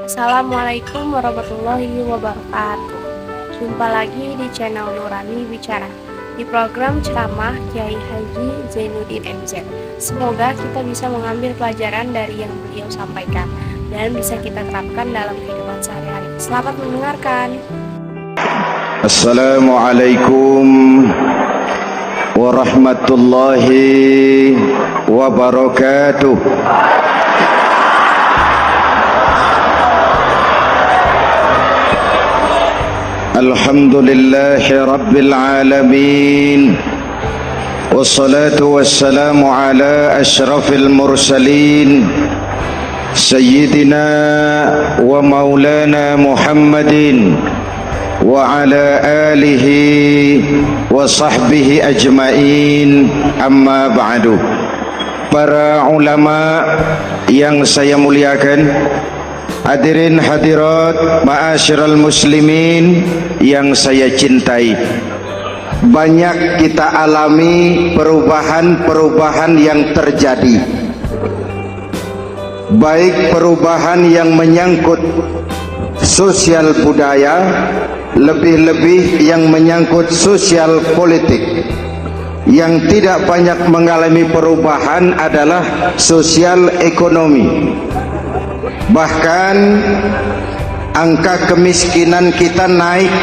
Assalamualaikum warahmatullahi wabarakatuh. Jumpa lagi di channel Nurani Bicara di program ceramah Kiai Haji Zainuddin MZ. Semoga kita bisa mengambil pelajaran dari yang beliau sampaikan dan bisa kita terapkan dalam kehidupan sehari-hari. Selamat mendengarkan. Assalamualaikum warahmatullahi wabarakatuh. Alhamdulillahi rabbil alamin, wassalatu wassalamu ala ashrafil mursalin, sayyidina wa maulana Muhammadin wa ala alihi wa sahbihi ajmain, amma ba'du. Para ulama yang saya muliakan, hadirin hadirat ma'asyiral muslimin yang saya cintai, banyak kita alami perubahan-perubahan yang terjadi, baik perubahan yang menyangkut sosial budaya, lebih-lebih yang menyangkut sosial politik. Yang tidak banyak mengalami perubahan adalah sosial ekonomi. Bahkan angka kemiskinan kita naik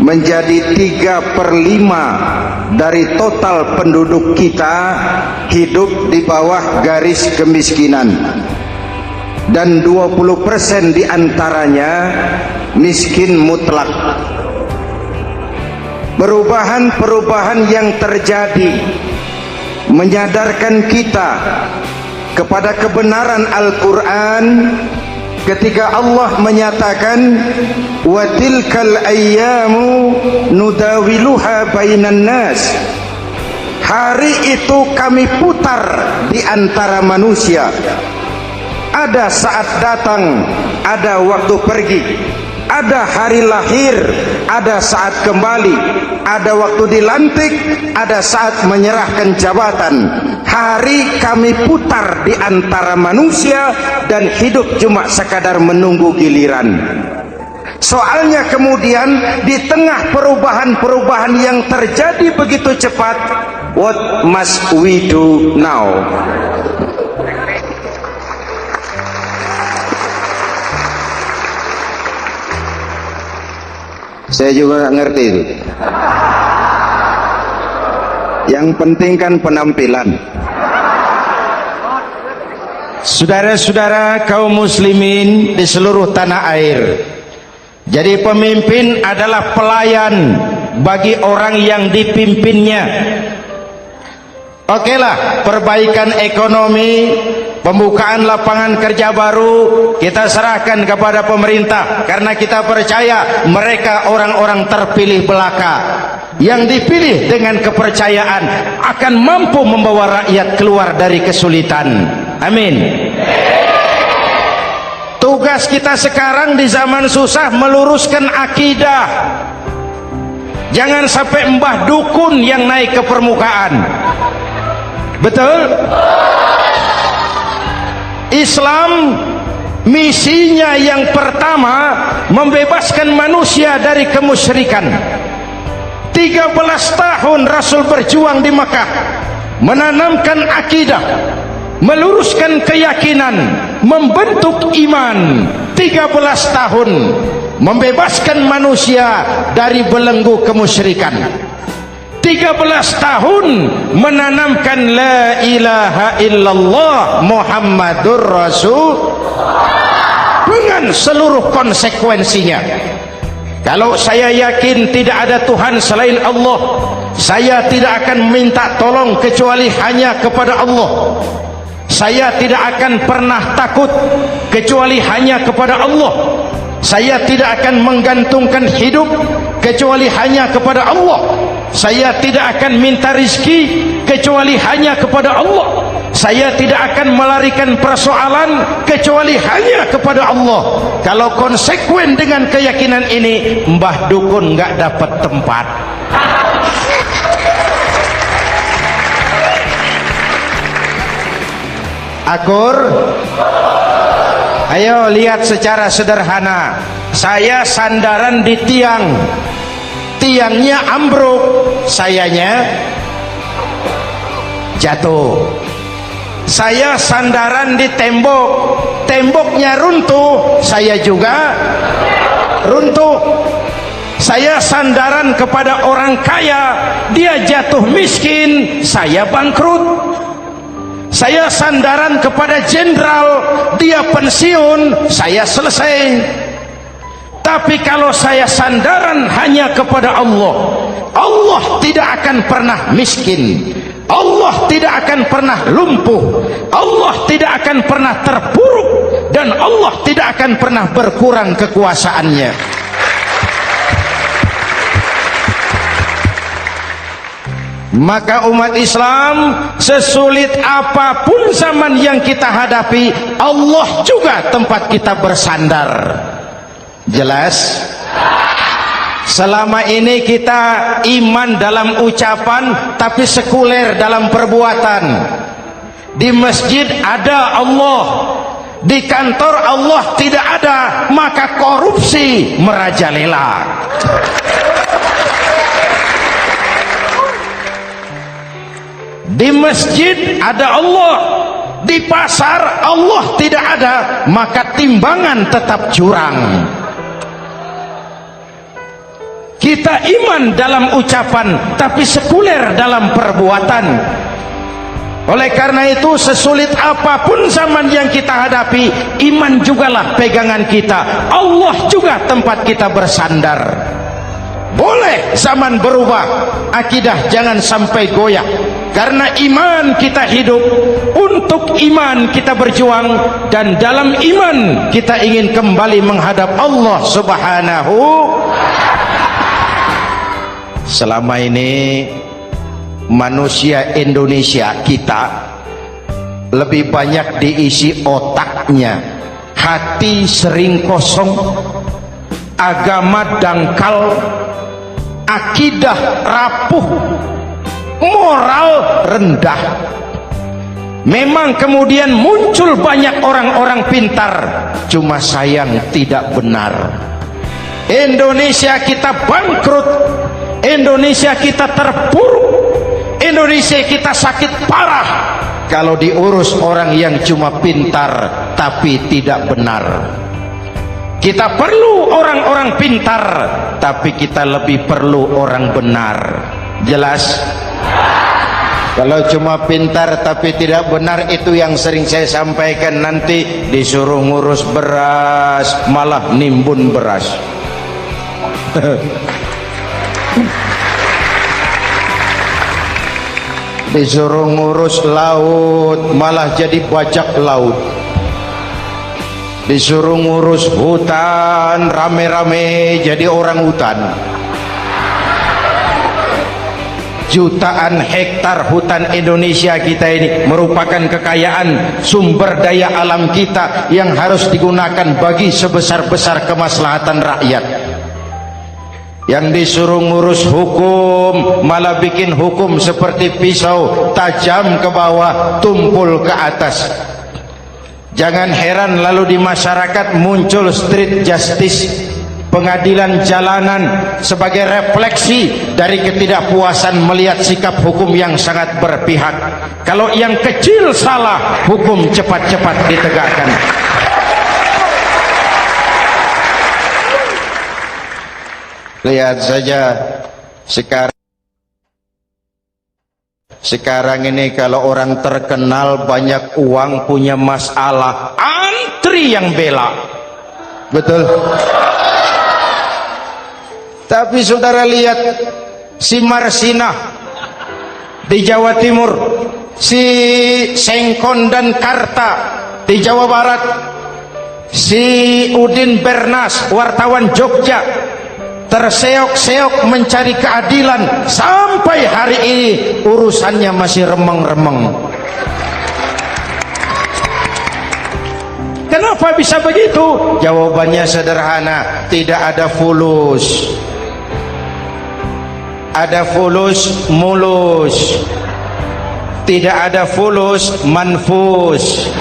menjadi 3/5 dari total penduduk kita hidup di bawah garis kemiskinan, dan 20% diantaranya miskin mutlak. Perubahan-perubahan yang terjadi menyadarkan kita kepada kebenaran Al-Quran ketika Allah menyatakan wa tilkal ayyamu nudawiluha bainan nas. Hari itu kami putar di antara manusia. Ada saat datang, ada waktu pergi, ada hari lahir, ada saat kembali, ada waktu dilantik, ada saat menyerahkan jabatan. Hari kami putar di antara manusia dan hidup cuma sekadar menunggu giliran. Soalnya kemudian di tengah perubahan-perubahan yang terjadi begitu cepat, what must we do now? Saya juga nggak ngerti itu. Yang penting kan penampilan. Saudara-saudara kaum muslimin di seluruh tanah air, jadi pemimpin adalah pelayan bagi orang yang dipimpinnya. Okelah, perbaikan ekonomi, pembukaan lapangan kerja baru kita serahkan kepada pemerintah, karena kita percaya mereka orang-orang terpilih belaka yang dipilih dengan kepercayaan akan mampu membawa rakyat keluar dari kesulitan. Amin. Tugas kita sekarang di zaman susah meluruskan akidah. Jangan sampai mbah dukun yang naik ke permukaan. Betul? Islam misinya yang pertama membebaskan manusia dari kemusyrikan. 13 tahun Rasul berjuang di Makkah, menanamkan akidah, meluruskan keyakinan, membentuk iman. 13 tahun membebaskan manusia dari belenggu kemusyrikan. 13 tahun menanamkan la ilaha illallah Muhammadur Rasul dengan seluruh konsekuensinya. Kalau saya yakin tidak ada Tuhan selain Allah, saya tidak akan minta tolong kecuali hanya kepada Allah. Saya tidak akan pernah takut kecuali hanya kepada Allah. Saya tidak akan menggantungkan hidup kecuali hanya kepada Allah. Saya tidak akan minta rizki kecuali hanya kepada Allah. Saya tidak akan melarikan persoalan kecuali hanya kepada Allah. Kalau konsekuen dengan keyakinan ini, mbah dukun nggak dapat tempat. Akur Ayo lihat secara sederhana. Saya sandaran di tiang, tiangnya ambruk, sayanya jatuh. Saya sandaran di tembok, temboknya runtuh, saya juga runtuh. Saya sandaran kepada orang kaya, dia jatuh miskin, saya bangkrut. Saya sandaran kepada jenderal, dia pensiun, saya selesai. Tapi kalau saya sandaran hanya kepada Allah, Allah tidak akan pernah miskin, Allah tidak akan pernah lumpuh, Allah tidak akan pernah terpuruk, dan Allah tidak akan pernah berkurang kekuasaannya. Maka umat Islam, sesulit apapun zaman yang kita hadapi, Allah juga tempat kita bersandar. Jelas? Selama ini kita iman dalam ucapan, tapi sekuler dalam perbuatan. Di masjid ada Allah, di kantor Allah tidak ada, maka korupsi merajalela. Di masjid ada Allah, di pasar Allah tidak ada, maka timbangan tetap curang. Kita iman dalam ucapan, tapi sekuler dalam perbuatan. Oleh karena itu, sesulit apapun zaman yang kita hadapi, iman jugalah pegangan kita, Allah juga tempat kita bersandar. Boleh zaman berubah, akidah jangan sampai goyah. Karena iman kita hidup, untuk iman kita berjuang, dan dalam iman kita ingin kembali menghadap Allah Subhanahu. Selama ini manusia Indonesia kita lebih banyak diisi otaknya, hati sering kosong, agama dangkal, akidah rapuh, moral rendah. Memang kemudian muncul banyak orang-orang pintar, cuma sayang tidak benar. Indonesia kita bangkrut, Indonesia kita terpuruk, Indonesia kita sakit parah kalau diurus orang yang cuma pintar tapi tidak benar. Kita perlu orang-orang pintar, tapi kita lebih perlu orang benar. Jelas? Kalau cuma pintar tapi tidak benar, itu yang sering saya sampaikan, nanti disuruh ngurus beras malah nimbun beras. Disuruh ngurus laut malah jadi bajak laut. Disuruh ngurus hutan rame-rame jadi orang hutan. Jutaan hektar hutan Indonesia kita ini merupakan kekayaan sumber daya alam kita yang harus digunakan bagi sebesar-besar kemaslahatan rakyat. Yang disuruh ngurus hukum malah bikin hukum seperti pisau, tajam ke bawah, tumpul ke atas. Jangan heran lalu di masyarakat muncul street justice, pengadilan jalanan, sebagai refleksi dari ketidakpuasan melihat sikap hukum yang sangat berpihak. Kalau yang kecil salah, hukum cepat-cepat ditegakkan. Lihat saja sekarang ini, kalau orang terkenal banyak uang, punya masalah, antri yang bela. Betul? Tapi saudara lihat si Marsinah di Jawa Timur, si Sengkon dan Karta di Jawa Barat, si Udin Bernas wartawan Jogja, terseok-seok mencari keadilan, sampai hari ini urusannya masih remeng-remeng. Kenapa bisa begitu? Jawabannya sederhana, tidak ada fulus. Ada fulus mulus, tidak ada fulus manfus.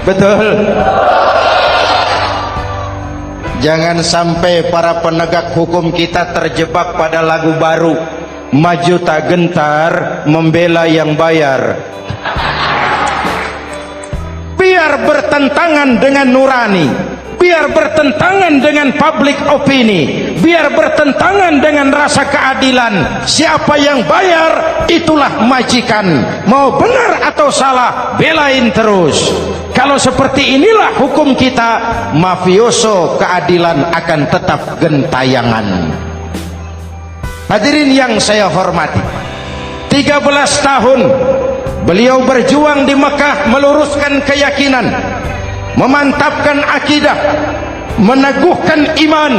Betul. Jangan sampai para penegak hukum kita terjebak pada lagu baru, maju tak gentar membela yang bayar. Biar bertentangan dengan nurani, biar bertentangan dengan public opini, biar bertentangan dengan rasa keadilan. Siapa yang bayar itulah majikan. Mau benar atau salah, belain terus. Kalau seperti inilah hukum kita, mafioso keadilan akan tetap gentayangan. Hadirin yang saya hormati, 13 tahun beliau berjuang di Mekah meluruskan keyakinan, memantapkan akidah, meneguhkan iman.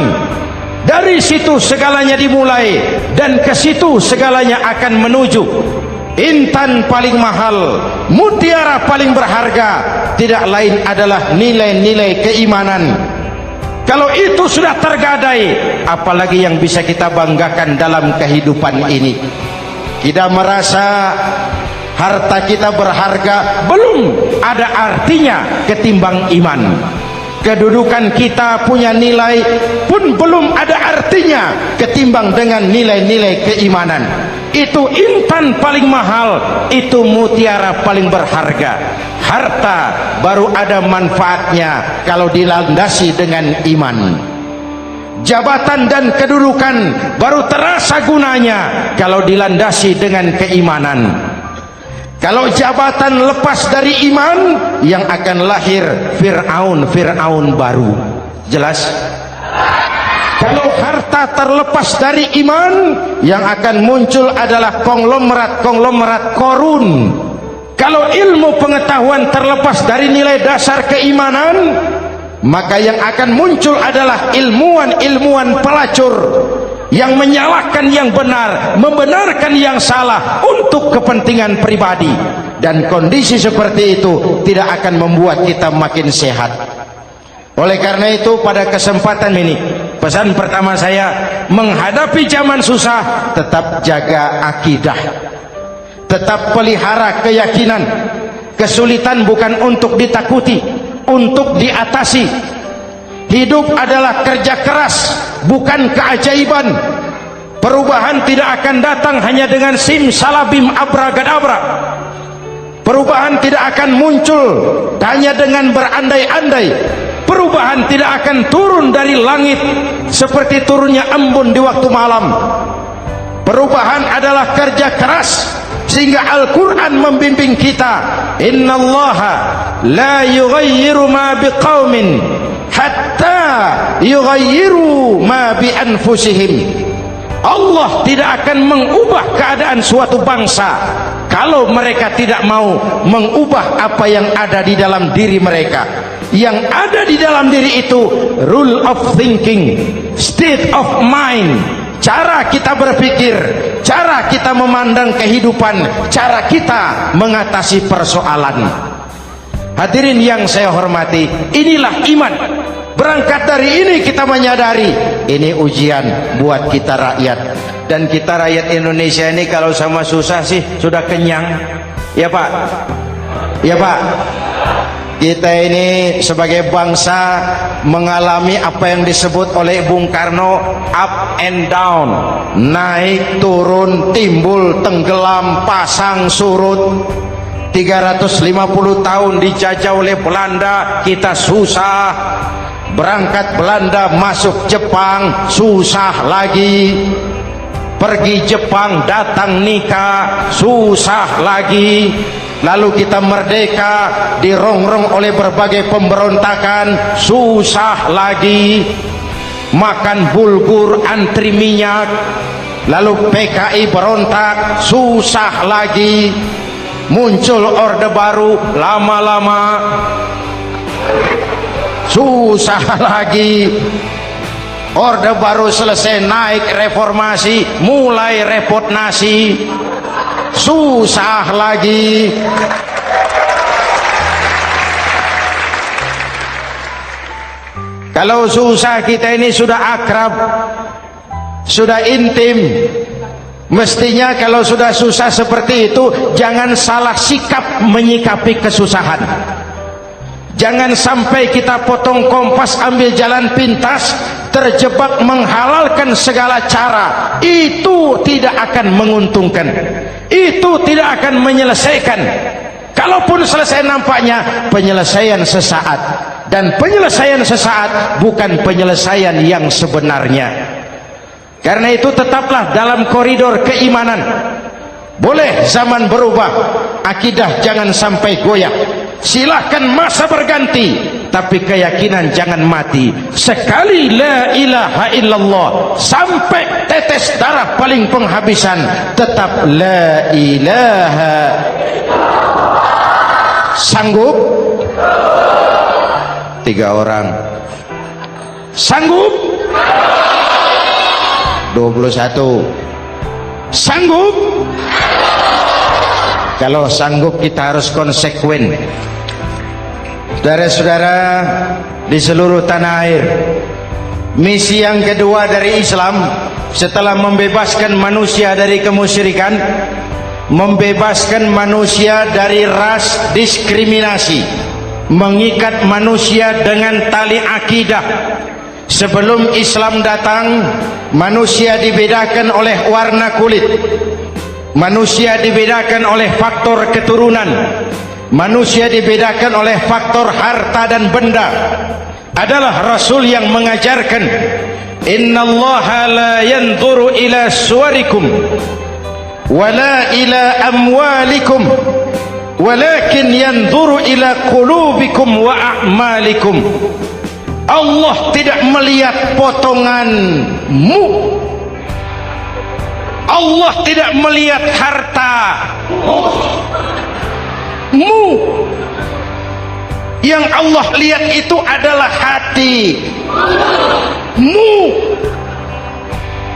Dari situ segalanya dimulai dan ke situ segalanya akan menuju. Intan paling mahal, mutiara paling berharga, tidak lain adalah nilai-nilai keimanan. Kalau itu sudah tergadai, apalagi yang bisa kita banggakan dalam kehidupan ini? Kita merasa harta kita berharga, belum ada artinya ketimbang iman. Kedudukan kita punya nilai pun belum ada artinya ketimbang dengan nilai-nilai keimanan. Itu intan paling mahal, itu mutiara paling berharga. Harta baru ada manfaatnya kalau dilandasi dengan iman. Jabatan dan kedudukan baru terasa gunanya kalau dilandasi dengan keimanan. Kalau jabatan lepas dari iman, yang akan lahir Fir'aun baru. Jelas? Kalau harta terlepas dari iman, yang akan muncul adalah konglomerat Korun. Kalau ilmu pengetahuan terlepas dari nilai dasar keimanan, maka yang akan muncul adalah ilmuwan pelacur yang menyalahkan yang benar, membenarkan yang salah untuk kepentingan pribadi. Dan kondisi seperti itu tidak akan membuat kita makin sehat. Oleh karena itu, pada kesempatan ini, pesan pertama saya, menghadapi zaman susah, tetap jaga akidah, tetap pelihara keyakinan. Kesulitan bukan untuk ditakuti, untuk diatasi. Hidup adalah kerja keras, bukan keajaiban. Perubahan tidak akan datang hanya dengan simsalabim abragadabra. Perubahan tidak akan muncul hanya dengan berandai-andai. Perubahan tidak akan turun dari langit seperti turunnya embun di waktu malam. Perubahan adalah kerja keras, sehingga Al-Quran membimbing kita, innallaha la yughayyiru ma biqaumin hatta yughayyiru ma bi anfusihim. Allah tidak akan mengubah keadaan suatu bangsa kalau mereka tidak mau mengubah apa yang ada di dalam diri mereka. Yang ada di dalam diri itu rule of thinking, state of mind, cara kita berpikir, cara kita memandang kehidupan, cara kita mengatasi persoalan. Hadirin yang saya hormati, inilah iman. Berangkat dari ini kita menyadari ini ujian buat kita rakyat. Dan kita rakyat Indonesia ini kalau sama susah sih sudah kenyang. Ya Pak? Ya Pak? Kita ini sebagai bangsa mengalami apa yang disebut oleh Bung Karno up and down, naik turun, timbul tenggelam, pasang surut. 350 tahun dijajah oleh Belanda, kita susah. Berangkat Belanda masuk Jepang, susah lagi. Pergi Jepang datang nikah, susah lagi. Lalu kita merdeka, dirongrong oleh berbagai pemberontakan, susah lagi. Makan bulgur antri minyak. Lalu PKI berontak, susah lagi. Muncul orde baru, lama-lama susah lagi. Orde baru selesai, naik reformasi, mulai repot nasi, susah lagi. Kalau susah kita ini sudah akrab, sudah intim. Mestinya kalau sudah susah seperti itu, jangan salah sikap menyikapi kesusahan. Jangan sampai kita potong kompas, ambil jalan pintas, terjebak menghalalkan segala cara. Itu tidak akan menguntungkan, itu tidak akan menyelesaikan. Kalaupun selesai, nampaknya penyelesaian sesaat, dan penyelesaian sesaat bukan penyelesaian yang sebenarnya. Karena itu tetaplah dalam koridor keimanan. Boleh zaman berubah, akidah jangan sampai goyah. Silahkan masa berganti, tapi keyakinan jangan mati. Sekali la ilaha illallah sampai tetes darah paling penghabisan, tetap la ilaha. Sanggup? 3 orang. Sanggup? 21. Sanggup? Kalau sanggup kita harus konsekuen. Saudara-saudara di seluruh tanah air, misi yang kedua dari Islam setelah membebaskan manusia dari kemusyrikan, membebaskan manusia dari ras diskriminasi, mengikat manusia dengan tali akidah. Sebelum Islam datang, manusia dibedakan oleh warna kulit, manusia dibedakan oleh faktor keturunan, manusia dibedakan oleh faktor harta dan benda. Adalah Rasul yang mengajarkan, innallaha la yanzuru ila suwarikum wala ila amwalikum walakin yanzuru ila qulubikum wa a'malikum. Allah tidak melihat potonganmu, Allah tidak melihat hartamu. Yang Allah lihat itu adalah hatimu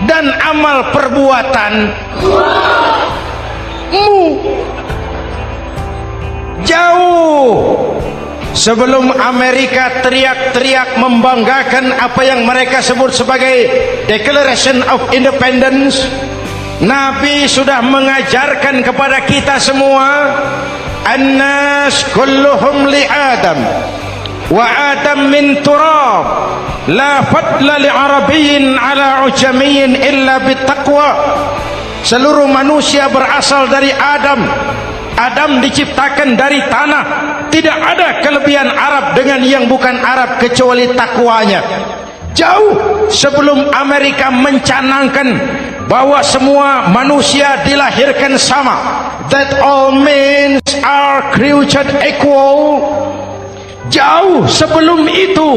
dan amal perbuatanmu. Jauh sebelum Amerika teriak-teriak membanggakan apa yang mereka sebut sebagai Declaration of Independence, Nabi sudah mengajarkan kepada kita semua, annas kulluhum li Adam wa Adam min turab la fadla li arabiyyin ala ujamiyyin illa bittaqwa. Seluruh manusia berasal dari Adam. Adam diciptakan dari tanah. Tidak ada kelebihan Arab dengan yang bukan Arab kecuali takwanya. Jauh sebelum Amerika mencanangkan bahwa semua manusia dilahirkan sama, that all men are created equal. Jauh sebelum itu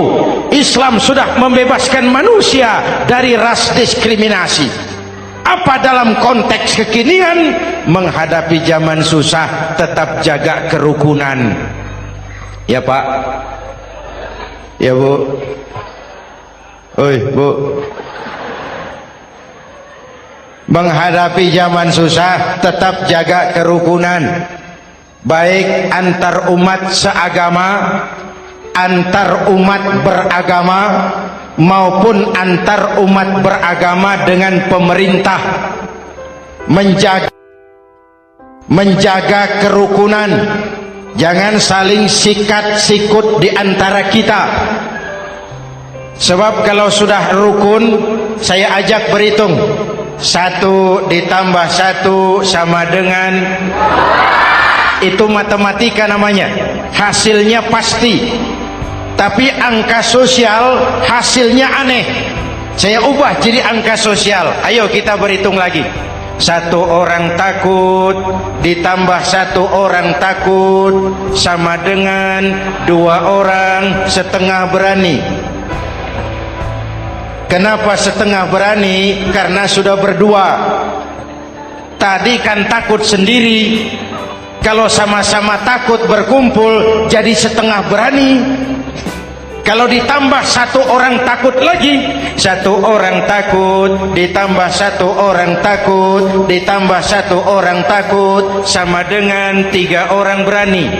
Islam sudah membebaskan manusia dari ras diskriminasi. Apa dalam konteks kekinian menghadapi zaman susah tetap jaga kerukunan? Ya Pak, ya Bu, oi Bu, menghadapi zaman susah tetap jaga kerukunan, baik antar umat seagama, antar umat beragama, maupun antar umat beragama dengan pemerintah. Menjaga kerukunan, jangan saling sikat sikut di antara kita. Sebab kalau sudah rukun, saya ajak berhitung, 1 ditambah 1 sama dengan, itu matematika namanya, hasilnya pasti. Tapi angka sosial hasilnya aneh. Saya ubah jadi angka sosial. Ayo kita berhitung lagi. 1 orang takut ditambah 1 orang takut sama dengan 2 orang setengah berani. Kenapa setengah berani? Karena sudah berdua. Tadi kan takut sendiri. Kalau sama-sama takut berkumpul jadi setengah berani. Kalau ditambah 1 orang takut lagi, 1 orang takut ditambah 1 orang takut ditambah 1 orang takut sama dengan 3 orang berani.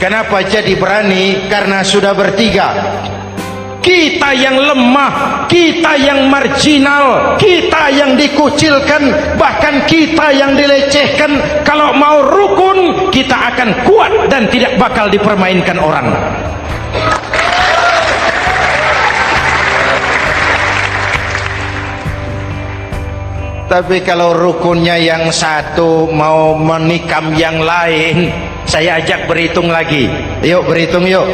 Kenapa jadi berani? Karena sudah bertiga. Kita yang lemah, kita yang marginal, kita yang dikucilkan, bahkan kita yang dilecehkan, kalau mau rukun kita akan kuat dan tidak bakal dipermainkan orang. Tapi kalau rukunnya yang satu mau menikam yang lain, saya ajak berhitung lagi. Yuk berhitung yuk.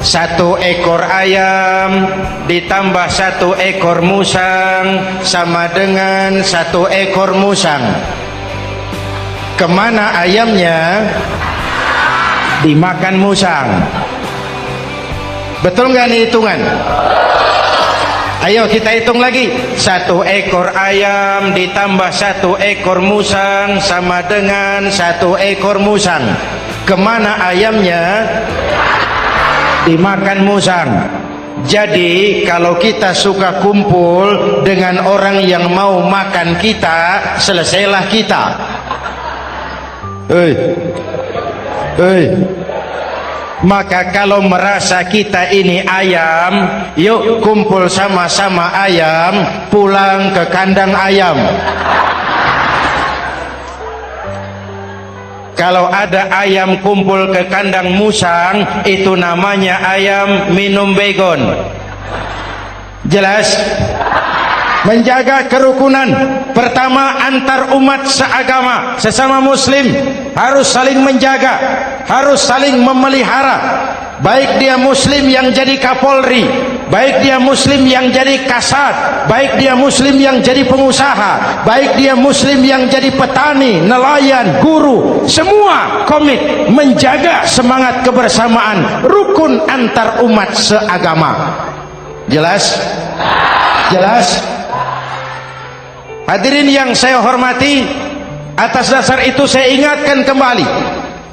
1 ekor ayam ditambah 1 ekor musang sama dengan 1 ekor musang. Kemana ayamnya? Dimakan musang. Betul nggak nih hitungan? Ayo kita hitung lagi. 1 ekor ayam ditambah 1 ekor musang sama dengan 1 ekor musang. Kemana ayamnya? Dimakan musang. Jadi kalau kita suka kumpul dengan orang yang mau makan kita, selesailah kita. Maka kalau merasa kita ini ayam, yuk kumpul sama-sama ayam, pulang ke kandang ayam. Kalau ada ayam kumpul ke kandang musang, itu namanya ayam minum begon. Jelas? Menjaga kerukunan. Pertama, antar umat seagama, sesama muslim harus saling menjaga, harus saling memelihara. Baik dia muslim yang jadi kapolri, baik dia muslim yang jadi kasat, baik dia muslim yang jadi pengusaha, baik dia muslim yang jadi petani, nelayan, guru, semua komit menjaga semangat kebersamaan, rukun antar umat seagama. Jelas? Jelas? Hadirin yang saya hormati, atas dasar itu saya ingatkan kembali,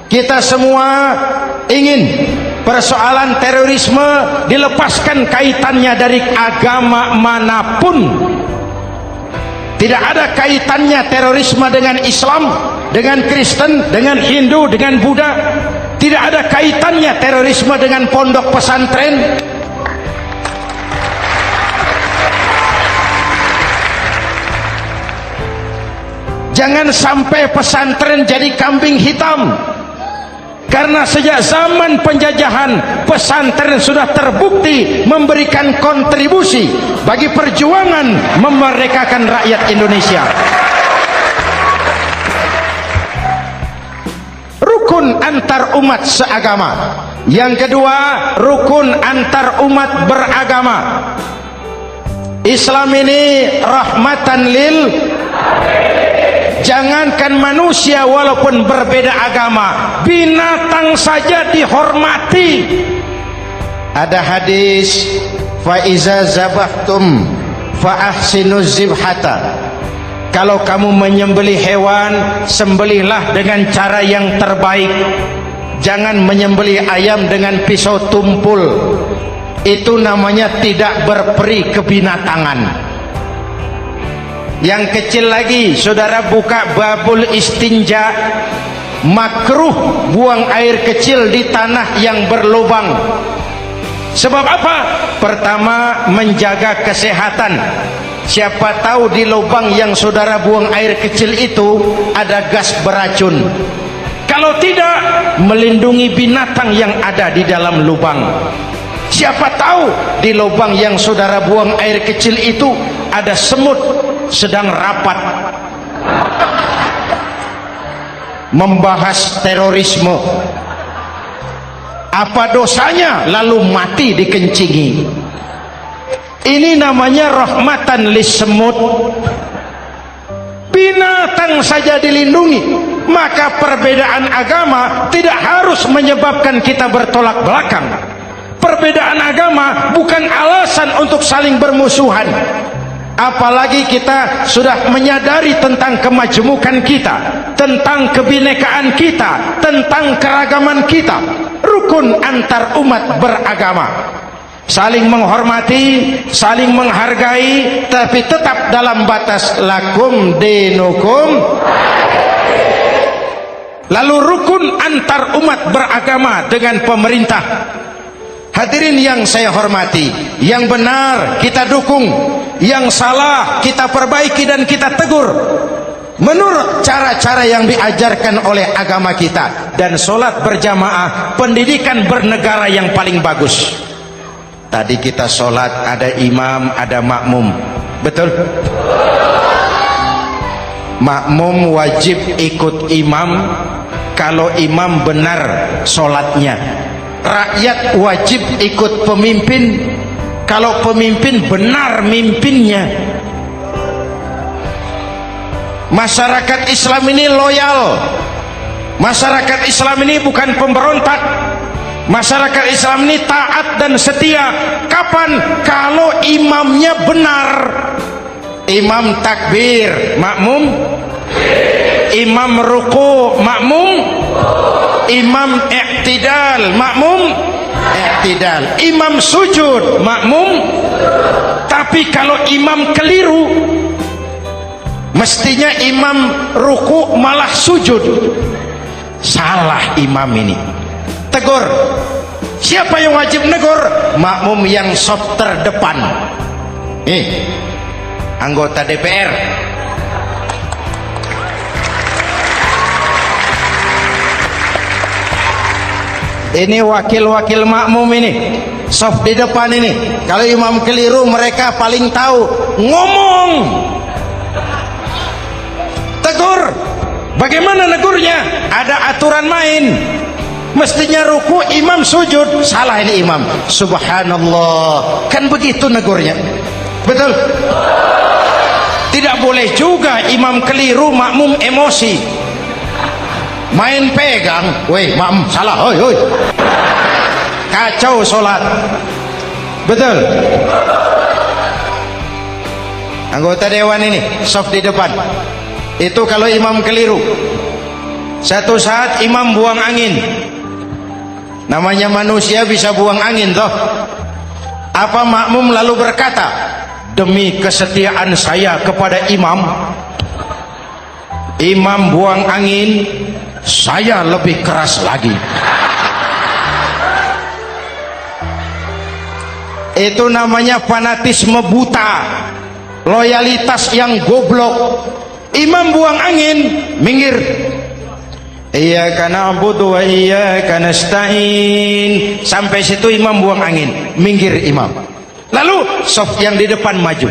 kita semua ingin persoalan terorisme dilepaskan kaitannya dari agama manapun. Tidak ada kaitannya terorisme dengan Islam, dengan Kristen, dengan Hindu, dengan Buddha. Tidak ada kaitannya terorisme dengan pondok pesantren. Jangan sampai pesantren jadi kambing hitam. Karena sejak zaman penjajahan, pesantren sudah terbukti memberikan kontribusi bagi perjuangan memerdekakan rakyat Indonesia. Rukun antar umat seagama. Yang kedua, rukun antar umat beragama. Islam ini rahmatan lil. Jangankan manusia walaupun berbeda agama, binatang saja dihormati. Ada hadis, fa iza zabahtum fa ahsinuz zibhata. Kalau kamu menyembelih hewan, sembelihlah dengan cara yang terbaik. Jangan menyembelih ayam dengan pisau tumpul. Itu namanya tidak berperi kebinatangan. Yang kecil lagi, saudara buka babul istinja, makruh buang air kecil di tanah yang berlubang. Sebab apa? Pertama, menjaga kesehatan. Siapa tahu di lubang yang saudara buang air kecil itu ada gas beracun. Kalau tidak, melindungi binatang yang ada di dalam lubang. Siapa tahu di lubang yang saudara buang air kecil itu ada semut sedang rapat membahas terorisme. Apa dosanya lalu mati dikencingi? Ini namanya rahmatan lis semut. Binatang saja dilindungi. Maka perbedaan agama tidak harus menyebabkan kita bertolak belakang. Perbedaan agama bukan alasan untuk saling bermusuhan. Apalagi kita sudah menyadari tentang kemajemukan kita, tentang kebinekaan kita, tentang keragaman kita. Rukun antar umat beragama, saling menghormati, saling menghargai, tapi tetap dalam batas lakum dinukum. Lalu rukun antar umat beragama dengan pemerintah. Hadirin yang saya hormati, yang benar kita dukung, yang salah kita perbaiki dan kita tegur menurut cara-cara yang diajarkan oleh agama kita. Dan sholat berjamaah, pendidikan bernegara yang paling bagus. Tadi kita sholat ada imam, ada makmum. Betul? Makmum wajib ikut imam kalau imam benar sholatnya. Rakyat wajib ikut pemimpin kalau pemimpin benar mimpinnya. Masyarakat Islam ini loyal. Masyarakat Islam ini bukan pemberontak. Masyarakat Islam ini taat dan setia. Kapan? Kalau imamnya benar. Imam takbir, makmum. Imam ruku, makmum. Imam i'tidal, makmum. I'tidal. Imam sujud, makmum. Tapi kalau imam keliru, mestinya imam ruku malah sujud. Salah imam ini. Tegur. Siapa yang wajib negur? Makmum yang sop terdepan. Anggota DPR. Ini wakil-wakil makmum ini, sop di depan ini. Kalau imam keliru, mereka paling tahu. Ngomong. Tegur. Bagaimana negurnya? Ada aturan main. Mestinya ruku, imam sujud. Salah ini imam. Subhanallah. Kan begitu negurnya. Betul? Tidak boleh juga imam keliru, makmum emosi. Main pegang, weh makmum salah, hoi hoi. Kacau sholat. Betul? Anggota dewan ini, soft di depan. Itu kalau imam keliru. Satu saat imam buang angin. Namanya manusia bisa buang angin toh. Apa makmum lalu berkata, demi kesetiaan saya kepada imam, imam buang angin, saya lebih keras lagi. Itu namanya fanatisme buta, loyalitas yang goblok. Imam buang angin, minggir. Iyyaka na'budu wa iyyaka nasta'in. Sampai situ imam buang angin, minggir imam. Lalu soft yang di depan maju.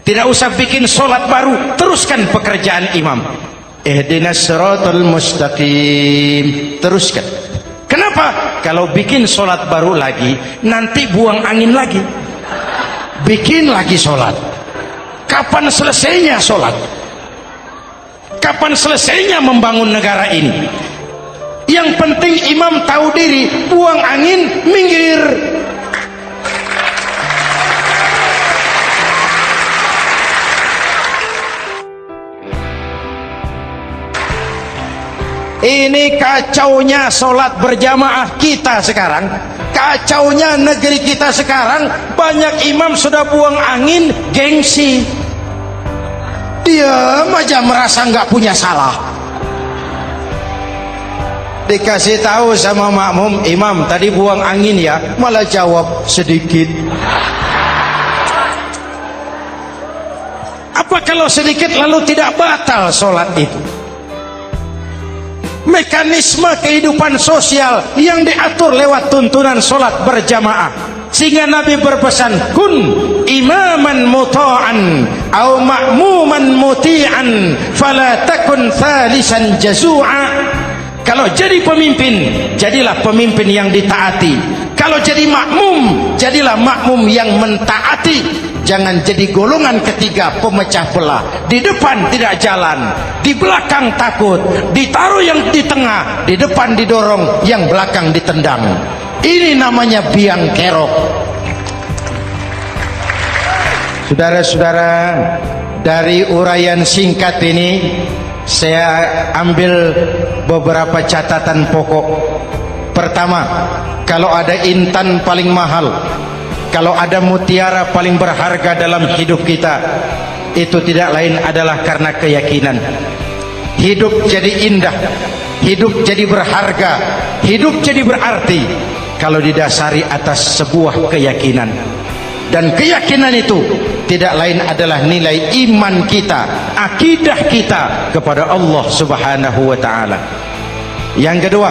Tidak usah bikin sholat baru, teruskan pekerjaan imam. Ihdinas siratal mustaqim. Teruskan. Kenapa? Kalau bikin sholat baru lagi, nanti buang angin lagi. Bikin lagi sholat. Kapan selesainya sholat? Kapan selesainya membangun negara ini? Yang penting imam tahu diri, buang angin, minggir. Ini kacaunya sholat berjamaah kita sekarang. Kacaunya negeri kita sekarang. Banyak imam sudah buang angin, gengsi. Dia aja merasa nggak punya salah. Dikasih tahu sama makmum, imam tadi buang angin ya, malah jawab sedikit. Apa kalau sedikit lalu tidak batal sholat itu? Mekanisme kehidupan sosial yang diatur lewat tuntunan sholat berjamaah, sehingga Nabi berpesan, kun imaman muta'an au ma'muman muti'an fala takun thalisan jazu'a. Kalau jadi pemimpin, jadilah pemimpin yang ditaati. Kalau jadi makmum, jadilah makmum yang mentaati. Jangan jadi golongan ketiga pemecah belah. Di depan tidak jalan, di belakang takut, ditaruh yang di tengah, di depan didorong, yang belakang ditendang. Ini namanya biang kerok. Saudara-saudara, dari uraian singkat ini saya ambil beberapa catatan pokok. Pertama, kalau ada intan paling mahal, kalau ada mutiara paling berharga dalam hidup kita, itu tidak lain adalah karena keyakinan. Hidup jadi indah, hidup jadi berharga, hidup jadi berarti kalau didasari atas sebuah keyakinan. Dan keyakinan itu tidak lain adalah nilai iman kita, akidah kita kepada Allah Subhanahu wa ta'ala. Yang kedua,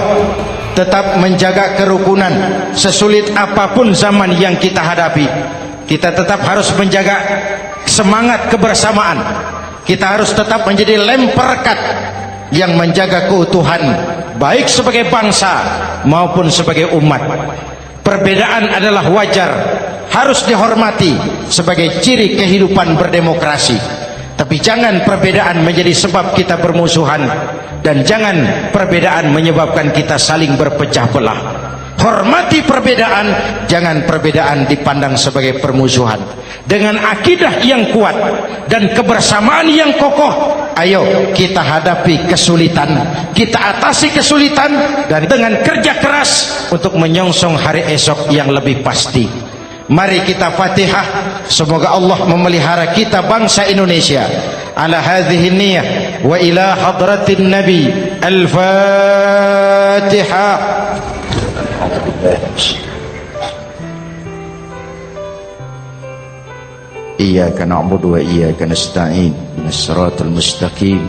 tetap menjaga kerukunan sesulit apapun zaman yang kita hadapi. kita tetap harus menjaga semangat kebersamaan. Kita harus tetap menjadi lem perekat yang menjaga keutuhan baik sebagai bangsa maupun sebagai umat. Perbedaan adalah wajar, harus dihormati sebagai ciri kehidupan berdemokrasi. Tapi jangan perbedaan menjadi sebab kita bermusuhan, dan jangan perbedaan menyebabkan kita saling berpecah belah. Hormati perbedaan, jangan perbedaan dipandang sebagai permusuhan. Dengan akidah yang kuat dan kebersamaan yang kokoh, ayo kita hadapi kesulitan, kita atasi kesulitan, dan dengan kerja keras untuk menyongsong hari esok yang lebih pasti. Mari kita Fatihah, semoga Allah memelihara kita bangsa Indonesia ala hadhihi niyyah wa ila hadratin nabi. Al-Fatihah. Iyyaka na'budu wa iyyaka nasta'in. Ihdinas siratal mustaqim.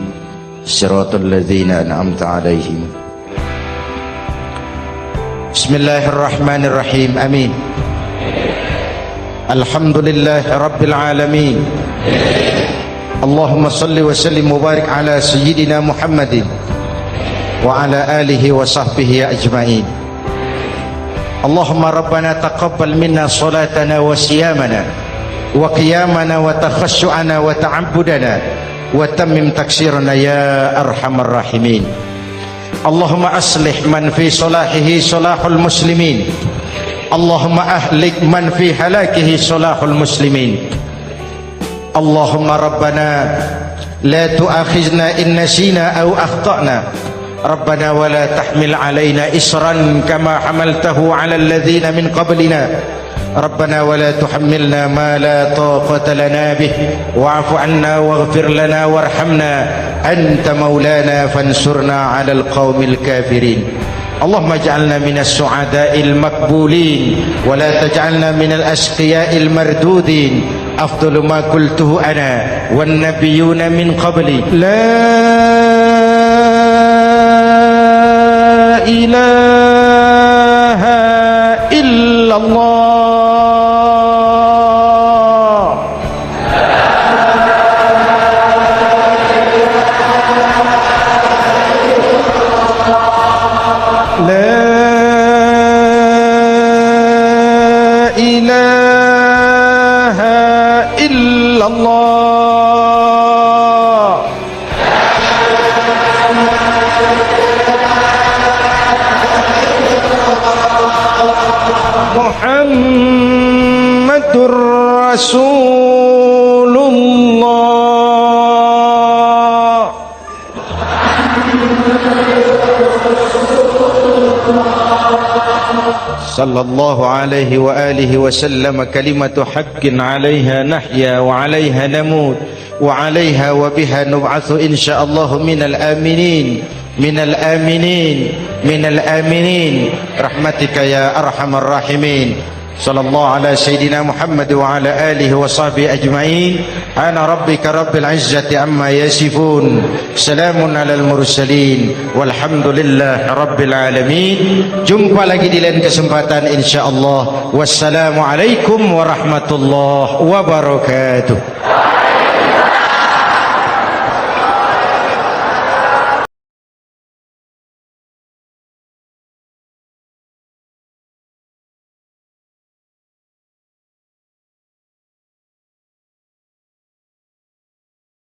Siratal ladzina an'amta 'alaihim. Bismillahirrahmanirrahim. Amin. Alhamdulillah Rabbil Alamin. Allahumma salli wa sallim wa barik ala Sayyidina Muhammadin wa ala alihi wa sahbihi ajma'in. Allahumma Rabbana taqabbal minna salatana wa siyamana wa qiyamana wa takhashu'ana wa ta'abbudana wa tammim taksirana ya arhamar rahimin. Allahumma aslih man fi salahihi salahul muslimin. Allahumma ahlik man fi halakihi salahul muslimin. Allahumma Rabbana la tu'akhizna in nasina aw akhtana. Rabbana wa la tahmil alaina isran kama hamaltahu ala alladhina min qablina. Rabbana wa la tuhammilna ma la taqata lana bih wa'fu 'anna waghfir lana warhamna anta maulana fansurna 'alal qaumil kafirin. Allahumma ij'alna minas su'ada'il makbulin wa la taj'alna minal ashqiya'il mardudin. Afdalu ma qultuhu ana wan nabiyyuna min qabli. La ilaha illallah. Muhammadur Rasulullah. Sallallahu alaihi wa alihi wa sallam. Kalimatu haqqin 'alaiha nahya wa 'alaiha namut wa 'alaiha wa biha nub'atsu insyaallah minal aminin. Minal aminin, minal aminin, rahmatika ya arhamar rahimin. Sallallahu ala sayyidina Muhammad wa ala alihi wa sahbihi ajma'in. Ana rabbika rabbil izzati amma yasifun. Salamun alal mursalin walhamdulillah rabbil alamin. Jumpa lagi di lain kesempatan insyaallah. Wassalamualaikum warahmatullahi wabarakatuh.